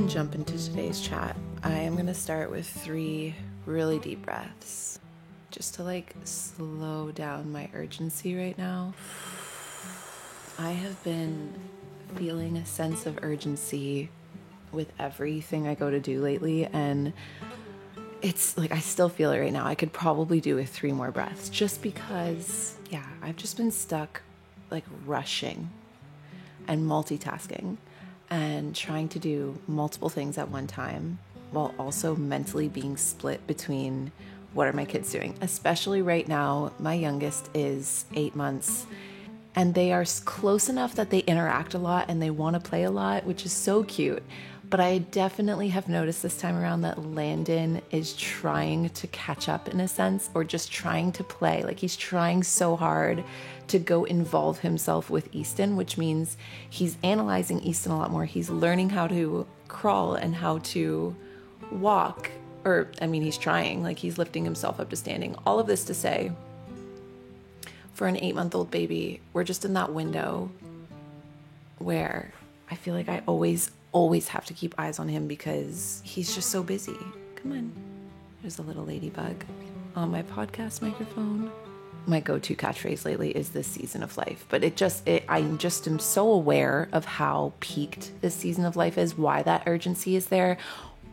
and jump into today's chat, I am going to start with 3 really deep breaths just to slow down my urgency right now. I have been feeling a sense of urgency with everything I go to do lately, and it's I still feel it right now. I could probably do with 3 more breaths just because, I've just been stuck rushing and multitasking and trying to do multiple things at one time while also mentally being split between what are my kids doing. Especially right now, my youngest is 8 months and they are close enough that they interact a lot and they want to play a lot, which is so cute. But I definitely have noticed this time around that Landon is trying to catch up in a sense, or just trying to play. He's trying so hard to go involve himself with Easton, which means he's analyzing Easton a lot more. He's learning how to crawl and how to walk, he's trying, he's lifting himself up to standing. All of this to say, for an 8-month-old baby, we're just in that window where I feel like I always have to keep eyes on him because he's just so busy. Come on. There's a little ladybug on my podcast microphone. My go-to catchphrase lately is this season of life, but I just am so aware of how peaked this season of life is, why that urgency is there,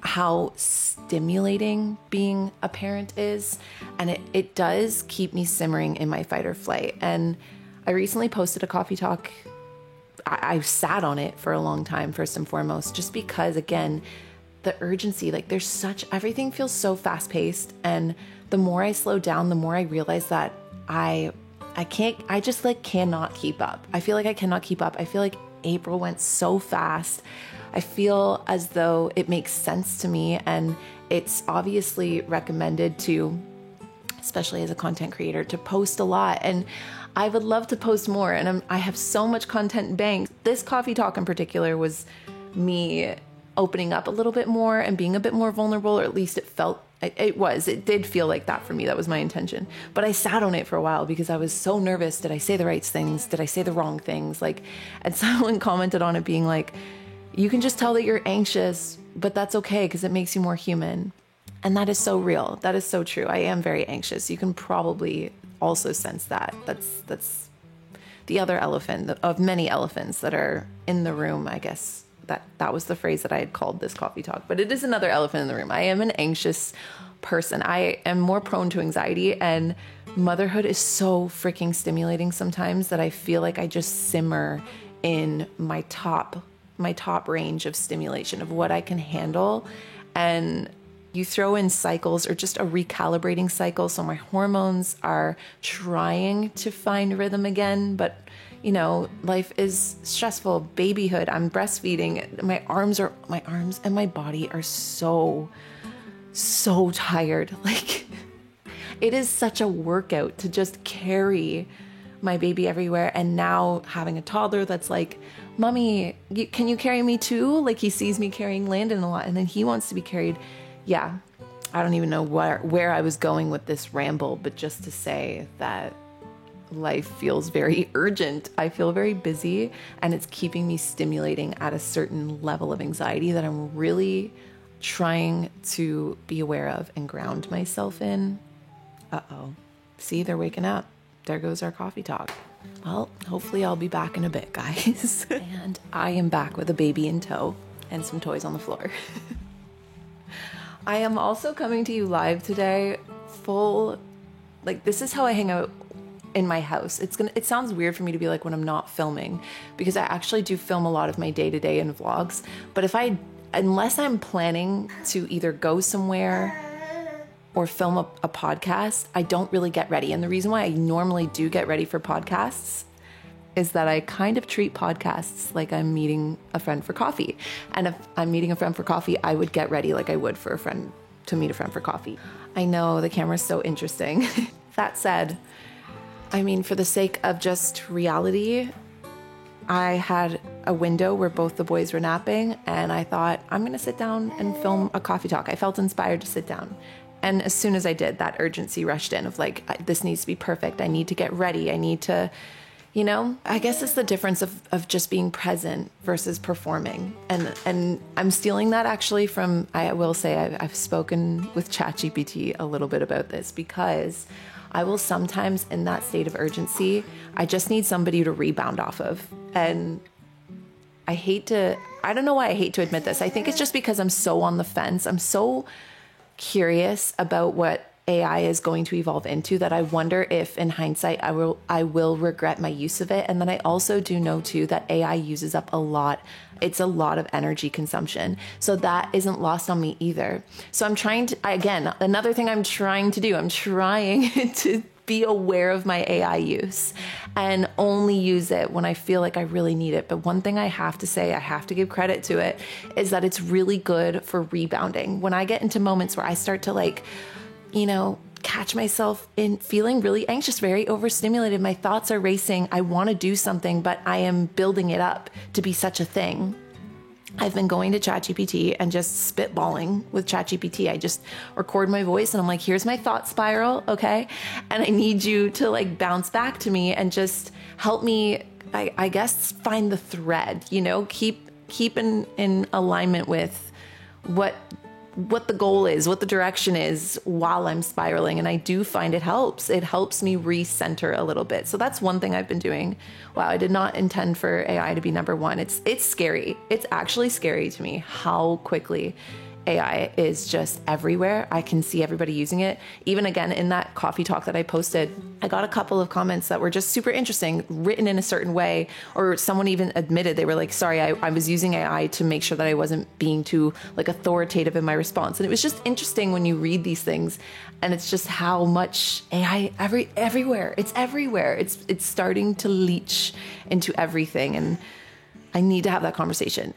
how stimulating being a parent is, and it does keep me simmering in my fight or flight. And I recently posted a coffee talk. I sat on it for a long time, first and foremost, just because, again, the urgency, everything feels so fast paced. And the more I slow down, the more I realize that I just cannot keep up. I feel like I cannot keep up. I feel like April went so fast. I feel as though it makes sense to me, and it's obviously recommended to, especially as a content creator, to post a lot. And I would love to post more, and I have so much content banked. This coffee talk in particular was me opening up a little bit more and being a bit more vulnerable, or at least it did feel like that for me. That was my intention. But I sat on it for a while because I was so nervous. Did I say the right things? Did I say the wrong things? And someone commented on it being like, you can just tell that you're anxious, but that's okay because it makes you more human. And that is so real. That is so true. I am very anxious. You can probably also sense that. That's the other elephant of many elephants that are in the room. I guess that was the phrase that I had called this coffee talk, but it is another elephant in the room. I am an anxious person. I am more prone to anxiety, and motherhood is so freaking stimulating sometimes that I feel like I just simmer in my top range of stimulation of what I can handle. And you throw in cycles or just a recalibrating cycle. So my hormones are trying to find rhythm again, but life is stressful. Babyhood, I'm breastfeeding. My arms and my body are so tired. It is such a workout to just carry my baby everywhere. And now having a toddler that's like, Mommy, can you carry me too? He sees me carrying Landon a lot, and then he wants to be carried. Yeah, I don't even know where I was going with this ramble, but just to say that life feels very urgent. I feel very busy, and it's keeping me stimulating at a certain level of anxiety that I'm really trying to be aware of and ground myself in. Uh-oh. See, they're waking up. There goes our coffee talk. Well, hopefully I'll be back in a bit, guys. And I am back with a baby in tow and some toys on the floor. I am also coming to you live today, this is how I hang out in my house. It sounds weird for me to be when I'm not filming, because I actually do film a lot of my day-to-day in vlogs. But unless I'm planning to either go somewhere or film a podcast, I don't really get ready. And the reason why I normally do get ready for podcasts is that I kind of treat podcasts like I'm meeting a friend for coffee. And if I'm meeting a friend for coffee, I would get ready like I would for to meet a friend for coffee. I know the camera's so interesting. That said, for the sake of just reality, I had a window where both the boys were napping, and I thought, I'm going to sit down and film a coffee talk. I felt inspired to sit down. And as soon as I did, that urgency rushed in of this needs to be perfect. I need to get ready. I need to, You know, I guess it's the difference of just being present versus performing. And I'm stealing that actually from, I will say, I've spoken with ChatGPT a little bit about this, because I will sometimes, in that state of urgency, I just need somebody to rebound off of. And I don't know why I hate to admit this. I think it's just because I'm so on the fence. I'm so curious about what AI is going to evolve into, that I wonder if in hindsight I will regret my use of it. And then I also do know too that AI uses up a lot. It's a lot of energy consumption. So that isn't lost on me either. So I'm trying to, again, another thing I'm trying to do, I'm trying to be aware of my AI use and only use it when I feel like I really need it. But one thing I have to say, I have to give credit to it, is that it's really good for rebounding. When I get into moments where I start to catch myself in feeling really anxious, very overstimulated, my thoughts are racing, I want to do something, but I am building it up to be such a thing. I've been going to ChatGPT and just spitballing with ChatGPT. I just record my voice and I'm like, here's my thought spiral, okay? And I need you to bounce back to me and just help me, I guess, find the thread, keep in alignment with what the goal is, what the direction is while I'm spiraling. And I do find it helps. It helps me recenter a little bit. So that's one thing I've been doing. Wow, I did not intend for AI to be number one. It's scary. It's actually scary to me how quickly AI is just everywhere. I can see everybody using it. Even again, in that coffee talk that I posted, I got a couple of comments that were just super interesting, written in a certain way, or someone even admitted, they were like, sorry, I was using AI to make sure that I wasn't being too authoritative in my response. And it was just interesting when you read these things, and it's just how much AI everywhere. It's everywhere. It's starting to leach into everything. And I need to have that conversation.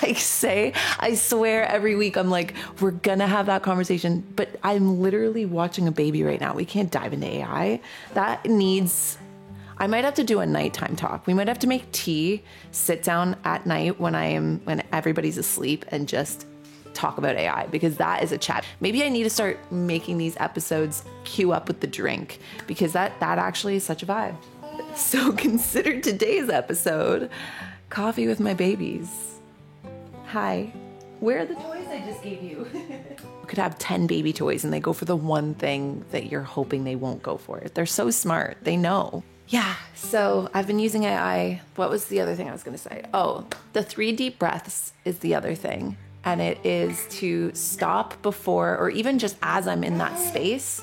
I swear every week I'm like, we're gonna have that conversation, but I'm literally watching a baby right now. We can't dive into AI. I might have to do a nighttime talk. We might have to make tea, sit down at night when everybody's asleep, and just talk about AI, because that is a chat. Maybe I need to start making these episodes queue up with the drink, because that actually is such a vibe. So consider today's episode coffee with my babies. Hi, where are the toys I just gave you? You could have 10 baby toys and they go for the one thing that you're hoping they won't go for. They're so smart. They know. Yeah, so I've been using AI. What was the other thing I was going to say? Oh, the 3 deep breaths is the other thing. And it is to stop before, or even just as I'm in that space,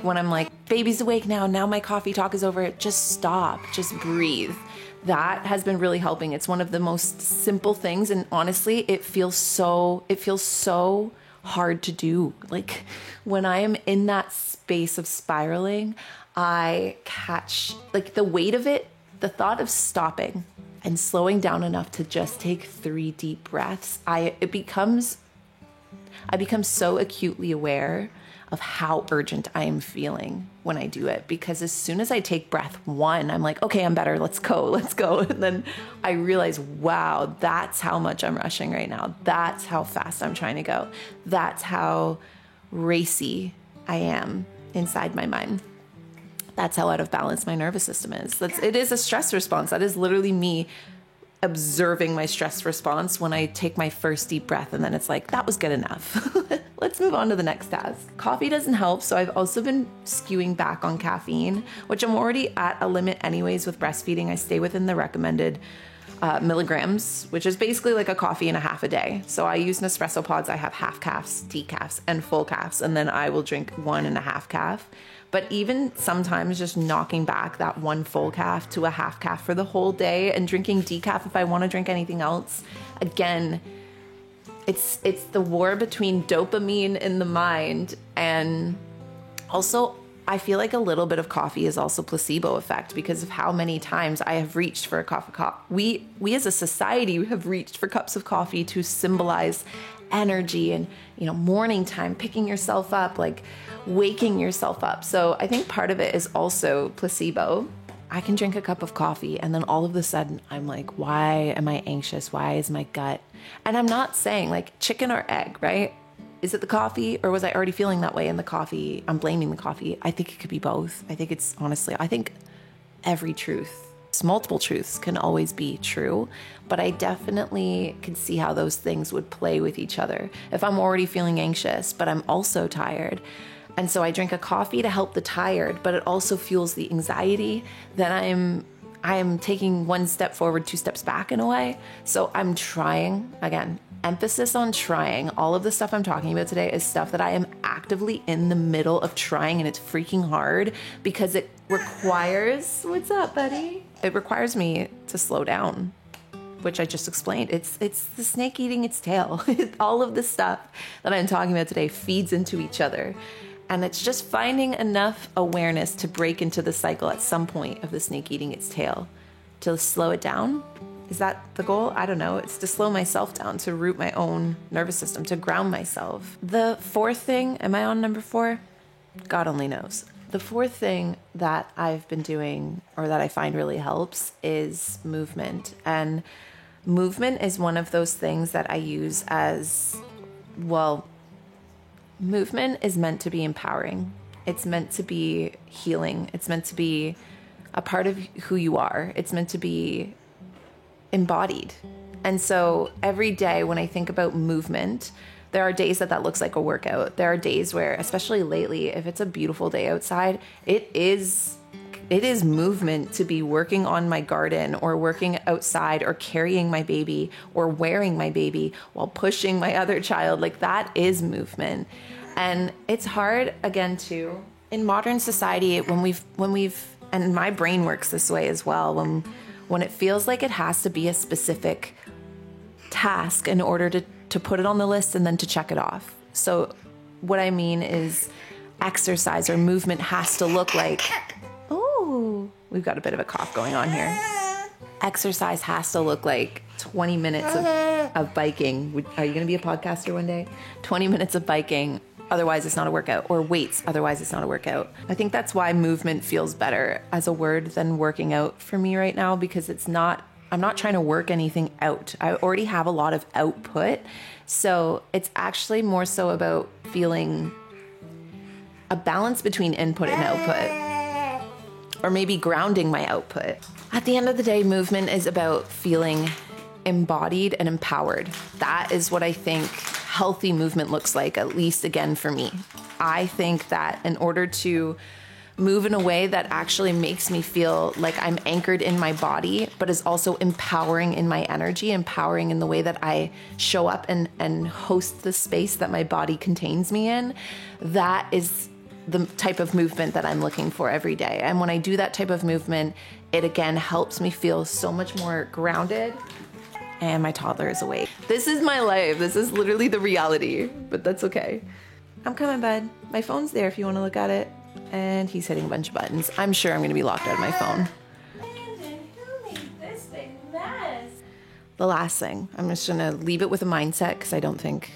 when I'm like, baby's awake now my coffee talk is over, just stop, just breathe. That has been really helping. It's one of the most simple things. And honestly, it feels so hard to do. When I am in that space of spiraling, I catch the weight of it, the thought of stopping and slowing down enough to just take 3 deep breaths. I become so acutely aware of how urgent I am feeling when I do it, because as soon as I take breath 1, I'm like, okay, I'm better. Let's go. And then I realize, wow, that's how much I'm rushing right now. That's how fast I'm trying to go. That's how racy I am inside my mind. That's how out of balance my nervous system is. It is a stress response. That is literally me observing my stress response when I take my first deep breath, and then it's like, that was good enough. Let's move on to the next task. Coffee doesn't help, so I've also been skewing back on caffeine, which I'm already at a limit anyways with breastfeeding. I stay within the recommended milligrams, which is basically like a coffee and a half a day. So I use Nespresso pods. I have half calves, decafs, and full calves, and then I will drink 1.5 calf. But even sometimes just knocking back that 1 full calf to a half calf for the whole day and drinking decaf if I want to drink anything else. Again, it's the war between dopamine in the mind, and also I feel like a little bit of coffee is also placebo effect because of how many times I have reached for a cup of coffee. We as a society have reached for cups of coffee to symbolize energy and, morning time, picking yourself up, waking yourself up. So I think part of it is also placebo. I can drink a cup of coffee and then all of a sudden I'm like, why am I anxious? Why is my gut? And I'm not saying chicken or egg, right? Is it the coffee, or was I already feeling that way in the coffee? I'm blaming the coffee. I think it could be both. I think every truth. Multiple truths can always be true, but I definitely can see how those things would play with each other. If I'm already feeling anxious, but I'm also tired, and so I drink a coffee to help the tired, but it also fuels the anxiety, then I am taking one step forward, two steps back in a way. So I'm trying, again, emphasis on trying. All of the stuff I'm talking about today is stuff that I am actively in the middle of trying, and it's freaking hard because it requires, what's up, buddy? It requires me to slow down, which I just explained. It's the snake eating its tail. All of the stuff that I'm talking about today feeds into each other. And it's just finding enough awareness to break into the cycle at some point of the snake eating its tail, to slow it down. Is that the goal? I don't know. It's to slow myself down, to root my own nervous system, to ground myself. The fourth thing, am I on number 4? God only knows. The fourth thing that I've been doing, or that I find really helps, is movement. And movement is one of those things that I use as, well, movement is meant to be empowering. It's meant to be healing. It's meant to be a part of who you are. It's meant to be embodied. And so every day when I think about movement, there are days that looks like a workout. There are days where, especially lately, if it's a beautiful day outside, it is movement to be working on my garden or working outside or carrying my baby or wearing my baby while pushing my other child. Like, that is movement. And it's hard, again, too, in modern society, when we've, and my brain works this way as well, when it feels like it has to be a specific task in order to put it on the list and then to check it off. So what I mean is exercise or movement has to look like, oh, we've got a bit of a cough going on here. Exercise has to look like 20 minutes of biking. Are you going to be a podcaster one day? 20 minutes of biking. Otherwise, it's not a workout. Or weights. Otherwise, it's not a workout. I think that's why movement feels better as a word than working out for me right now, because I'm not trying to work anything out. I already have a lot of output. So it's actually more so about feeling a balance between input and output, or maybe grounding my output. At the end of the day, movement is about feeling embodied and empowered. That is what I think healthy movement looks like, at least again for me. I think that in order to move in a way that actually makes me feel like I'm anchored in my body, but is also empowering in my energy, empowering in the way that I show up and host the space that my body contains me in, that is the type of movement that I'm looking for every day. And when I do that type of movement, it again helps me feel so much more grounded. And my toddler is awake. This is my life. This is literally the reality, but that's okay. I'm coming, bud. My phone's there if you want to look at it. And he's hitting a bunch of buttons. I'm sure I'm going to be locked out of my phone. This big mess. The last thing, I'm just going to leave it with a mindset, because I don't think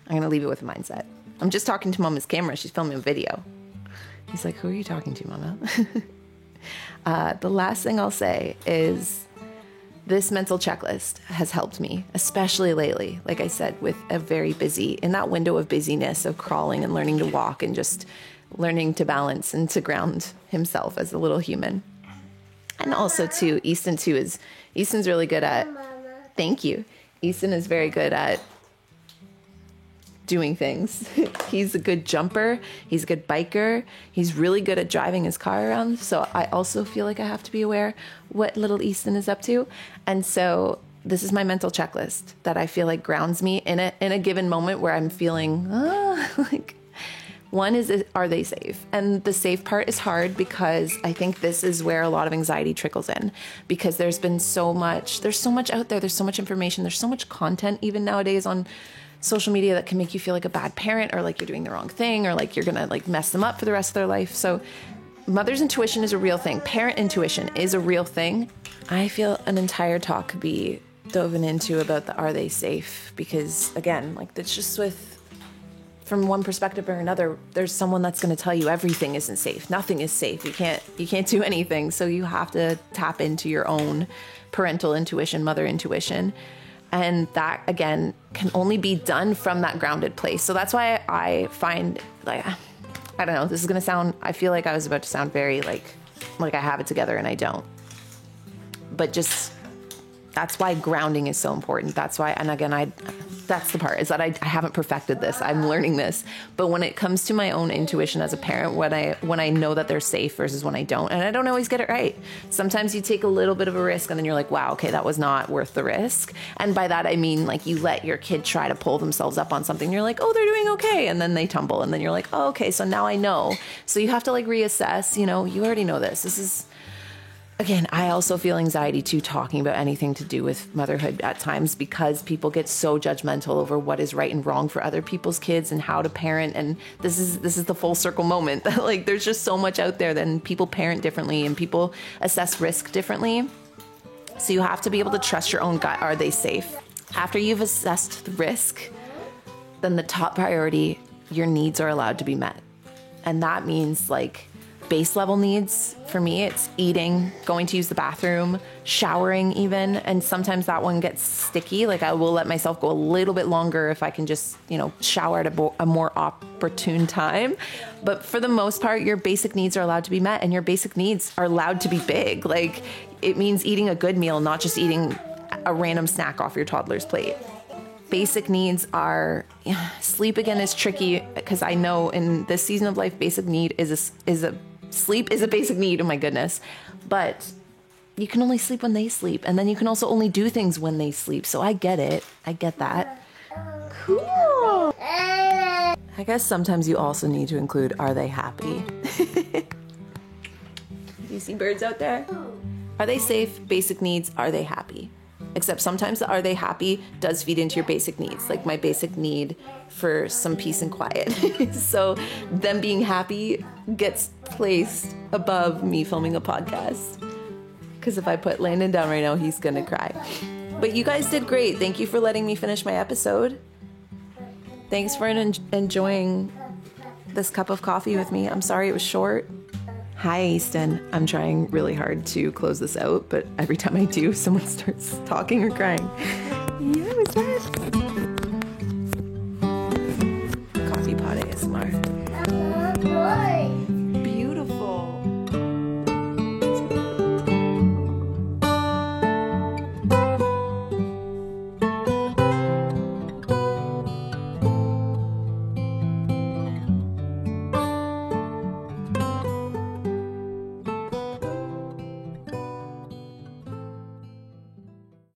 I'm going to leave it with a mindset. I'm just talking to Mama's camera. She's filming a video. He's like, who are you talking to, Mama? The last thing I'll say is this mental checklist has helped me, especially lately, like I said, with a very busy, in that window of busyness of crawling and learning to walk and just learning to balance and to ground himself as a little human. And also too, Easton's really good at, thank you. Easton is very good at doing things. He's a good jumper. He's a good biker. He's really good at driving his car around. So I also feel like I have to be aware what little Easton is up to. And so this is my mental checklist that I feel like grounds me in a given moment where I'm feeling, one is, are they safe? And the safe part is hard, because I think this is where a lot of anxiety trickles in, because there's so much out there. There's so much information. There's so much content even nowadays on social media that can make you feel like a bad parent, or like you're doing the wrong thing, or like you're going to like mess them up for the rest of their life. So mother's intuition is a real thing. Parent intuition is a real thing. I feel an entire talk could be dove into about the are they safe, because again, like that's just from one perspective or another, there's someone that's going to tell you everything isn't safe. Nothing is safe. You can't do anything. So you have to tap into your own parental intuition, mother intuition. And that, again, can only be done from that grounded place. So that's why I find, like, I don't know, this is going to sound, I feel like I was about to sound very, like, like I have it together and I don't. But just, that's why grounding is so important. That's why, and again, that's the part, is that I haven't perfected this. I'm learning this. But when it comes to my own intuition as a parent, when I know that they're safe versus when I don't, and I don't always get it right. Sometimes you take a little bit of a risk and then you're like, wow, okay, that was not worth the risk. And by that, I mean, like, you let your kid try to pull themselves up on something. You're like, oh, they're doing okay. And then they tumble. And then you're like, oh, okay, so now I know. So you have to like reassess, you already know this. This is, again, I also feel anxiety too talking about anything to do with motherhood at times, because people get so judgmental over what is right and wrong for other people's kids and how to parent. And this is the full circle moment that like there's just so much out there that people parent differently and people assess risk differently. So you have to be able to trust your own gut. Are they safe? After you've assessed the risk, then the top priority, your needs are allowed to be met. And that means like base level needs. For me, it's eating, going to use the bathroom, showering even. And sometimes that one gets sticky. Like I will let myself go a little bit longer if I can just, shower at a more opportune time. But for the most part, your basic needs are allowed to be met, and your basic needs are allowed to be big. Like it means eating a good meal, not just eating a random snack off your toddler's plate. Basic needs are, sleep again is tricky, because I know in this season of life, basic need sleep is a basic need. Oh my goodness. But you can only sleep when they sleep. And then you can also only do things when they sleep. So I get it. I get that. Cool. I guess sometimes you also need to include, are they happy? Do you see birds out there? Are they safe? Basic needs. Are they happy? Except sometimes the are they happy does feed into your basic needs, like my basic need for some peace and quiet. So them being happy gets placed above me filming a podcast. Because if I put Landon down right now, he's going to cry. But you guys did great. Thank you for letting me finish my episode. Thanks for enjoying this cup of coffee with me. I'm sorry it was short. Hi, Easton. I'm trying really hard to close this out, but every time I do, someone starts talking or crying. Yeah, what's that?